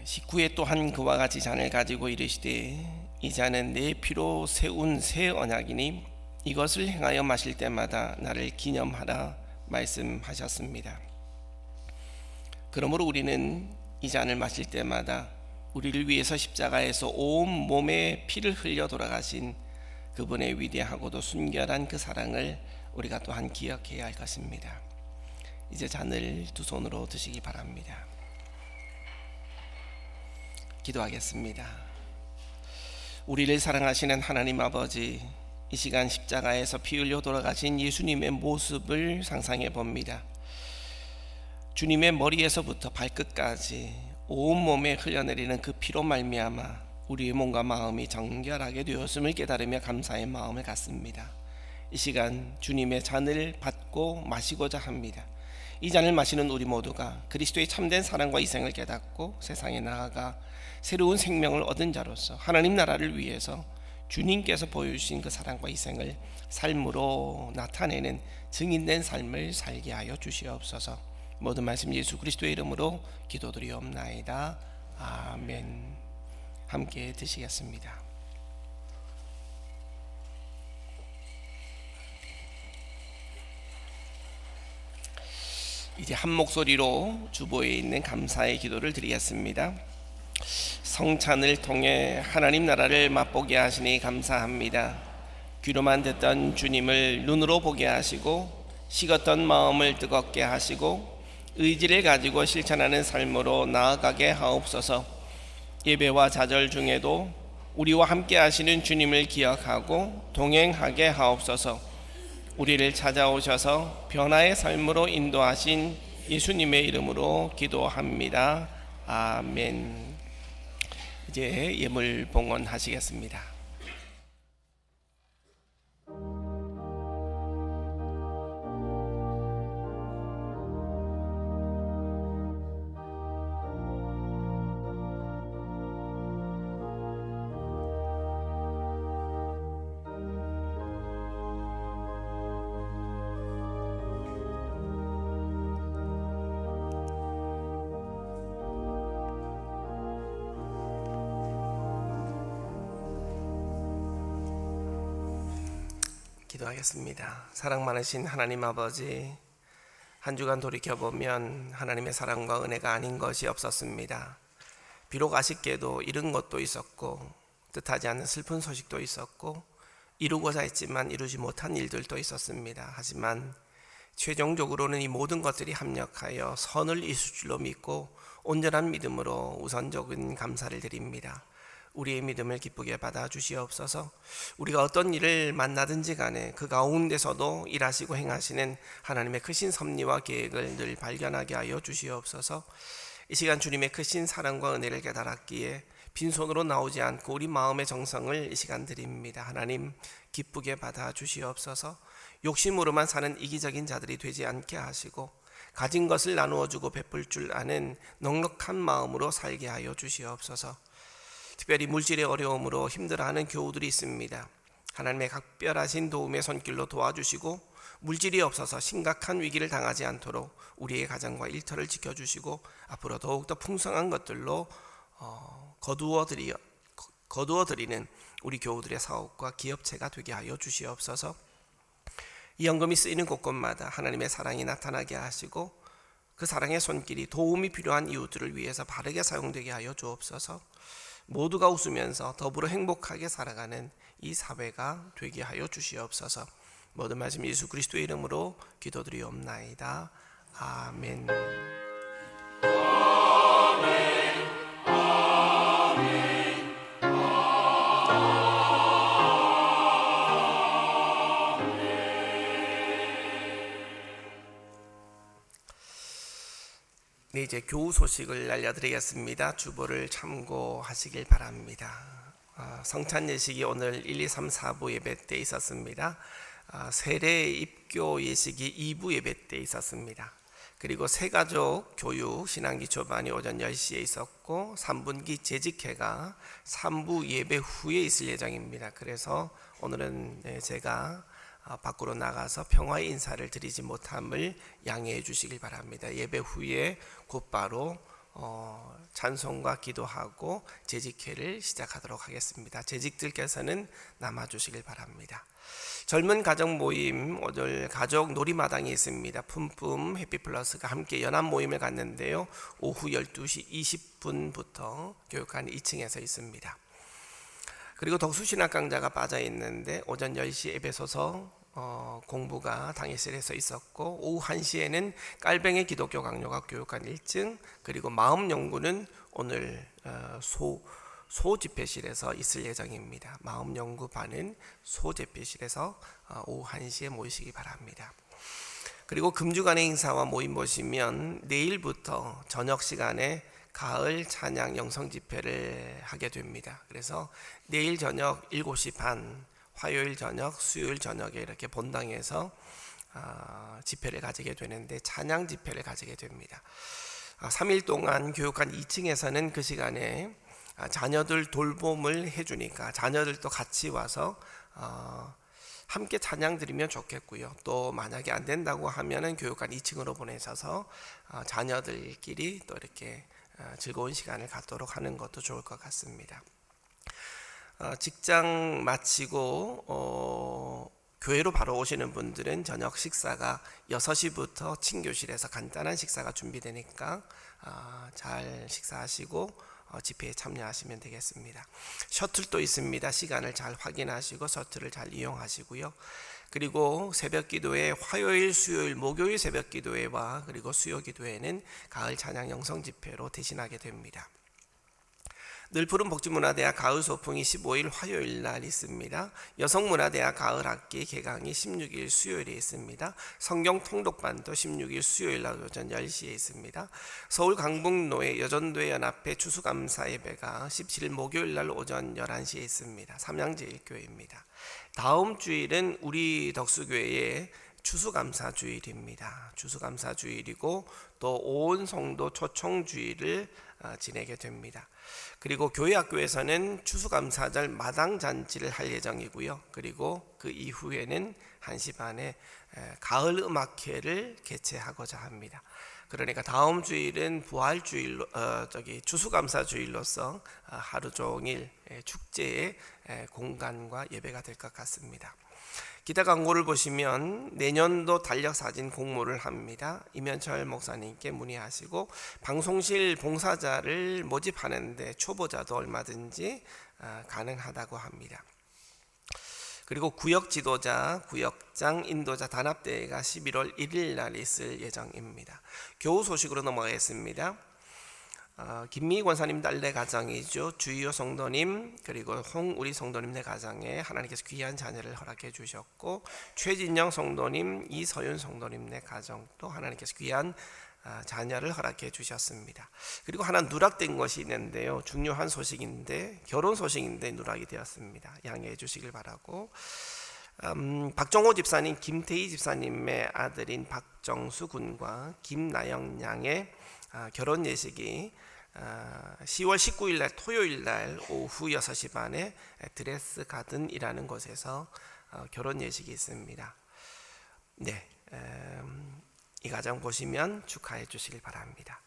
식후에 또한 그와 같이 잔을 가지고 이르시되 이 잔은 내 피로 세운 새 언약이니 이것을 행하여 마실 때마다 나를 기념하라 말씀하셨습니다. 그러므로 우리는 이 잔을 마실 때마다 우리를 위해서 십자가에서 온 몸에 피를 흘려 돌아가신 그분의 위대하고도 순결한 그 사랑을 우리가 또한 기억해야 할 것입니다. 이제 잔을 두 손으로 드시기 바랍니다. 기도하겠습니다. 우리를 사랑하시는 하나님 아버지, 이 시간 십자가에서 피 흘려 돌아가신 예수님의 모습을 상상해 봅니다. 주님의 머리에서부터 발끝까지 온몸에 흘러내리는 그 피로 말미암아 우리의 몸과 마음이 정결하게 되었음을 깨달으며 감사의 마음을 갖습니다. 이 시간 주님의 잔을 받고 마시고자 합니다. 이 잔을 마시는 우리 모두가 그리스도의 참된 사랑과 희생을 깨닫고 세상에 나아가 새로운 생명을 얻은 자로서 하나님 나라를 위해서 주님께서 보여주신 그 사랑과 희생을 삶으로 나타내는 증인된 삶을 살게 하여 주시옵소서. 모든 말씀 예수 그리스도의 이름으로 기도드리옵나이다. 아멘. 함께 드시겠습니다. 이제 한 목소리로 주보에 있는 감사의 기도를 드리겠습니다. 성찬을 통해 하나님 나라를 맛보게 하시니 감사합니다. 귀로만 듣던 주님을 눈으로 보게 하시고 식었던 마음을 뜨겁게 하시고 의지를 가지고 실천하는 삶으로 나아가게 하옵소서. 예배와 좌절 중에도 우리와 함께 하시는 주님을 기억하고 동행하게 하옵소서. 우리를 찾아오셔서 변화의 삶으로 인도하신 예수님의 이름으로 기도합니다. 아멘. 이제 예물 봉헌하시겠습니다. 기도하겠습니다. 사랑 많으신 하나님 아버지, 한 주간 돌이켜보면 하나님의 사랑과 은혜가 아닌 것이 없었습니다. 비록 아쉽게도 잃은 것도 있었고 뜻하지 않는 슬픈 소식도 있었고 이루고자 했지만 이루지 못한 일들도 있었습니다. 하지만 최종적으로는 이 모든 것들이 합력하여 선을 이룰 줄로 믿고 온전한 믿음으로 우선적인 감사를 드립니다. 우리의 믿음을 기쁘게 받아 주시옵소서. 우리가 어떤 일을 만나든지 간에 그 가운데서도 일하시고 행하시는 하나님의 크신 섭리와 계획을 늘 발견하게 하여 주시옵소서. 이 시간 주님의 크신 사랑과 은혜를 깨달았기에 빈손으로 나오지 않고 우리 마음의 정성을 이 시간 드립니다. 하나님 기쁘게 받아 주시옵소서. 욕심으로만 사는 이기적인 자들이 되지 않게 하시고 가진 것을 나누어주고 베풀 줄 아는 넉넉한 마음으로 살게 하여 주시옵소서. 특별히 물질의 어려움으로 힘들어하는 교우들이 있습니다. 하나님의 각별하신 도움의 손길로 도와주시고 물질이 없어서 심각한 위기를 당하지 않도록 우리의 가정과 일터를 지켜주시고 앞으로 더욱더 풍성한 것들로 거두어드리는 우리 교우들의 사업과 기업체가 되게 하여 주시옵소서. 이 연금이 쓰이는 곳곳마다 하나님의 사랑이 나타나게 하시고 그 사랑의 손길이 도움이 필요한 이웃들을 위해서 바르게 사용되게 하여 주옵소서. 모두가 웃으면서 더불어 행복하게 살아가는 이 사회가 되게 하여 주시옵소서. 모든 말씀 예수 그리스도의 이름으로 기도드리옵나이다. 아멘. 네, 이제 교우 소식을 알려드리겠습니다. 주보를 참고하시길 바랍니다. 성찬 예식이 오늘 1, 2, 3, 4부 예배 때 있었습니다. 세례 입교 예식이 2부 예배 때 있었습니다. 그리고 새가족 교육 신앙기 초반이 오전 10시에 있었고 3분기 재직회가 3부 예배 후에 있을 예정입니다. 그래서 오늘은 제가 밖으로 나가서 평화의 인사를 드리지 못함을 양해해 주시길 바랍니다. 예배 후에 곧바로 찬송과 기도하고 재직회를 시작하도록 하겠습니다. 재직들께서는 남아주시길 바랍니다. 젊은 가정 모임, 오늘 가족 놀이마당이 있습니다. 뿜뿜 해피플러스가 함께 연합 모임을 갖는데요. 오후 12시 20분부터 교육관 2층에서 있습니다. 그리고 덕수신학 강좌가 빠져 있는데 오전 10시 에베소서 공부가 당일실에서 있었고 오후 1시에는 깔뱅이 기독교 강요가 교육관 1층, 그리고 마음 연구는 오늘 소집회실에서 있을 예정입니다. 마음 연구반은 소집회실에서 오후 1시에 모이시기 바랍니다. 그리고 금주간의 행사와 모임 보시면 내일부터 저녁 시간에 가을 찬양 영성 집회를 하게 됩니다. 그래서 내일 저녁 7시 반, 화요일 저녁, 수요일 저녁에 이렇게 본당에서 집회를 가지게 되는데 찬양 집회를 가지게 됩니다. 3일 동안 교육관 2층에서는 그 시간에 자녀들 돌봄을 해주니까 자녀들도 같이 와서 함께 찬양 드리면 좋겠고요. 또 만약에 안 된다고 하면은 교육관 2층으로 보내셔서 자녀들끼리 또 이렇게 즐거운 시간을 갖도록 하는 것도 좋을 것 같습니다. 직장 마치고 교회로 바로 오시는 분들은 저녁 식사가 6시부터 친교실에서 간단한 식사가 준비되니까 잘 식사하시고 집회에 참여하시면 되겠습니다. 셔틀도 있습니다. 시간을 잘 확인하시고 셔틀을 잘 이용하시고요. 그리고 새벽 기도회, 화요일, 수요일, 목요일 새벽 기도회와 그리고 수요 기도회는 가을 찬양 영성 집회로 대신하게 됩니다. 늘푸른 복지문화대학 가을 소풍이 15일 화요일 날 있습니다. 여성문화대학 가을 학기 개강이 16일 수요일에 있습니다. 성경 통독반도 16일 수요일 날 오전 10시에 있습니다. 서울 강북로의 여전도회 연합회 추수감사 예배가 17일 목요일 날 오전 11시에 있습니다. 삼양제일교회입니다. 다음 주일은 우리 덕수교회의 추수감사주일입니다. 추수감사주일이고 또 온 성도 초청주일을 지내게 됩니다. 그리고 교회학교에서는 추수감사절 마당잔치를 할 예정이고요. 그리고 그 이후에는 1시 반에 가을 음악회를 개최하고자 합니다. 그러니까 다음 주일은 부활주일로 추수감사주일로서 하루 종일 축제의 공간과 예배가 될 것 같습니다. 기타 광고를 보시면 내년도 달력사진 공모를 합니다. 이면철 목사님께 문의하시고 방송실 봉사자를 모집하는데 초보자도 얼마든지 가능하다고 합니다. 그리고 구역 지도자, 구역장, 인도자 단합대회가 11월 1일 날 있을 예정입니다. 교우 소식으로 넘어가겠습니다. 김미 권사님 딸네 가정이죠. 주의호 성도님 그리고 홍우리 성도님네 가정에 하나님께서 귀한 자녀를 허락해 주셨고, 최진영 성도님, 이서윤 성도님네 가정도 하나님께서 귀한 자녀를 허락해 주셨습니다. 그리고 하나 누락된 것이 있는데요. 중요한 소식인데 결혼 소식인데 누락이 되었습니다. 양해해 주시길 바라고, 박정호 집사님, 김태희 집사님의 아들인 박정수 군과 김나영 양의 결혼 예식이 10월 19일 날 토요일 날 오후 6시 반에 드레스 가든이라는 곳에서 결혼 예식이 있습니다. 네, 이 가정 보시면 축하해 주시길 바랍니다.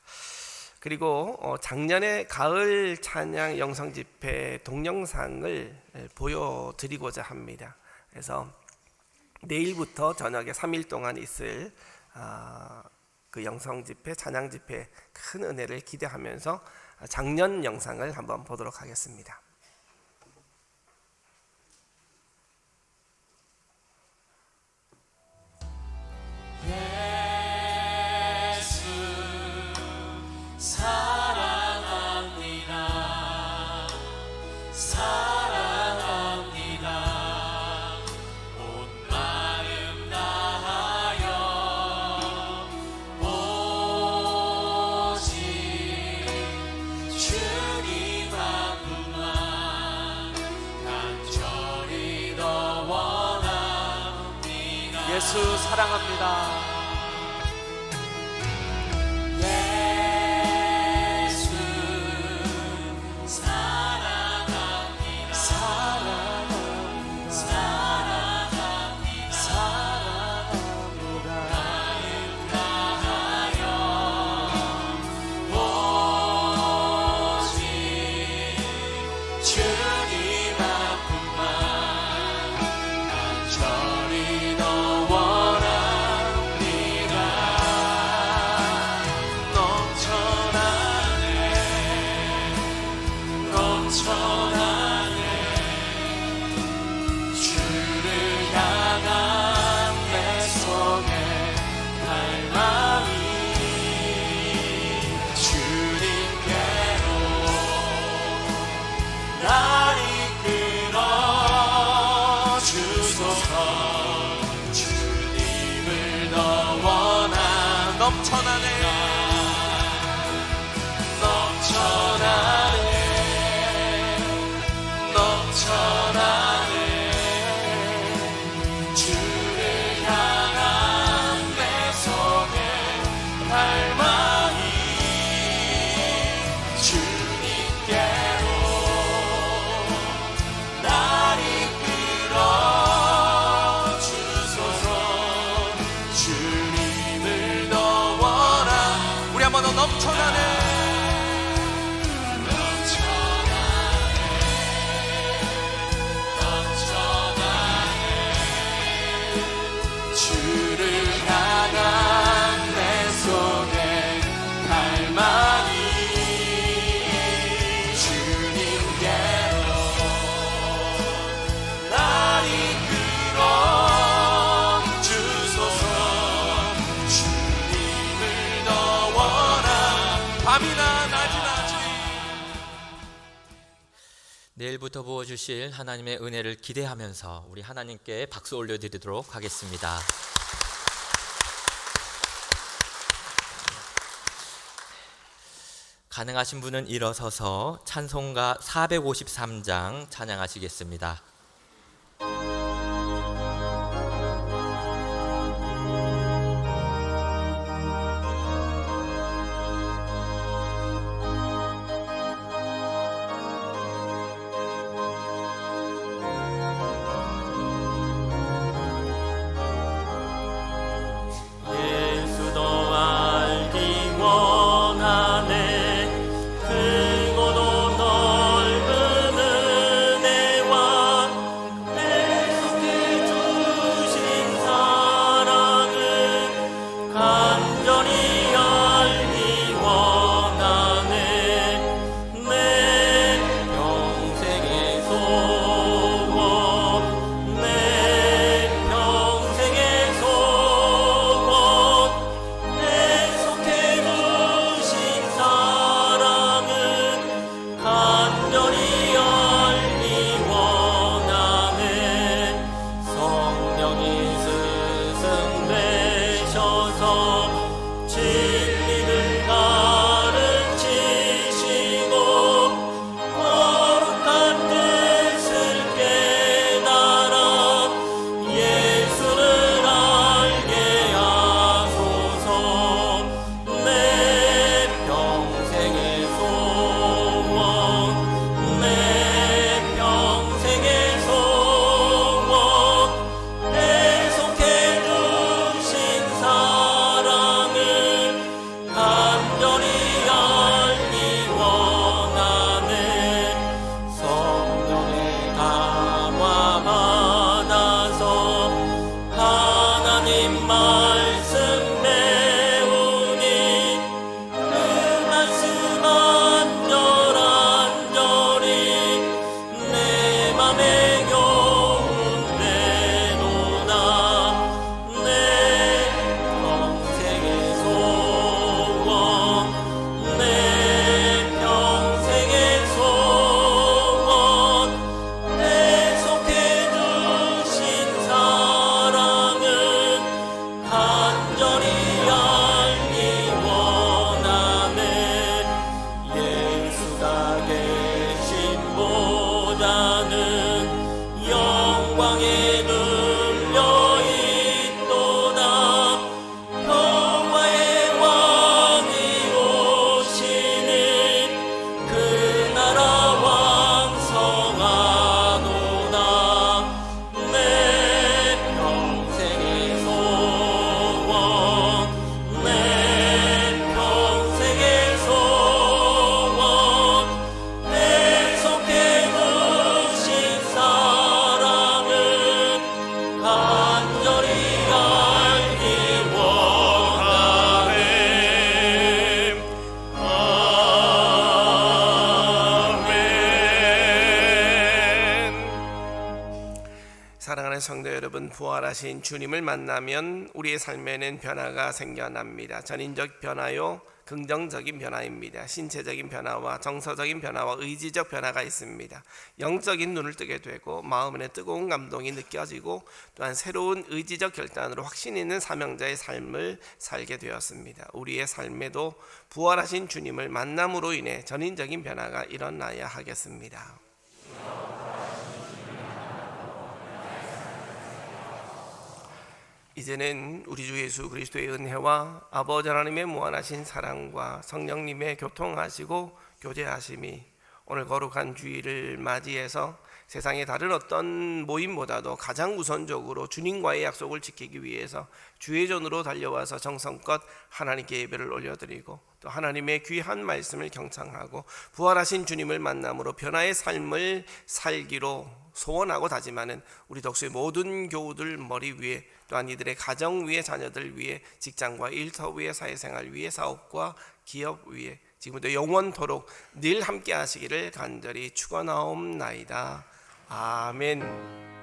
그리고 작년에 가을 찬양 영성 집회 동영상을 보여드리고자 합니다. 그래서 내일부터 저녁에 3일 동안 있을 그 영성 집회, 찬양 집회 큰 은혜를 기대하면서 작년 영상을 한번 보도록 하겠습니다. 사랑합니다. 사랑합니다. 온 마음 다하여 오직 주님 한 분만 간절히 더 원합니다. 예수 사랑합니다. 내일부터 부어주실 하나님의 은혜를 기대하면서 우리 하나님께 박수 올려드리도록 하겠습니다. 가능하신 분은 일어서서 찬송가 453장 찬양하시겠습니다. 크고도 넓은 은혜와 부활하신 주님을 만나면 우리의 삶에는 변화가 생겨납니다. 전인적 변화요, 긍정적인 변화입니다. 신체적인 변화와 정서적인 변화와 의지적 변화가 있습니다. 영적인 눈을 뜨게 되고 마음에 뜨거운 감동이 느껴지고 또한 새로운 의지적 결단으로 확신 있는 사명자의 삶을 살게 되었습니다. 우리의 삶에도 부활하신 주님을 만남으로 인해 전인적인 변화가 일어나야 하겠습니다. 이제는 우리 주 예수 그리스도의 은혜와 아버지 하나님의 무한하신 사랑과 성령님의 교통하시고 교제하심이 오늘 거룩한 주일을 맞이해서 세상의 다른 어떤 모임보다도 가장 우선적으로 주님과의 약속을 지키기 위해서 주의 전으로 달려와서 정성껏 하나님께 예배를 올려드리고 또 하나님의 귀한 말씀을 경청하고 부활하신 주님을 만남으로 변화의 삶을 살기로 소원하고 다짐하는 우리 덕수의 모든 교우들 머리 위에 또한 이들의 가정 위에 자녀들 위에 직장과 일터 위에 사회생활 위에 사업과 기업 위에 지금부터 영원토록 늘 함께 하시기를 간절히 축원하옵나이다. 아멘.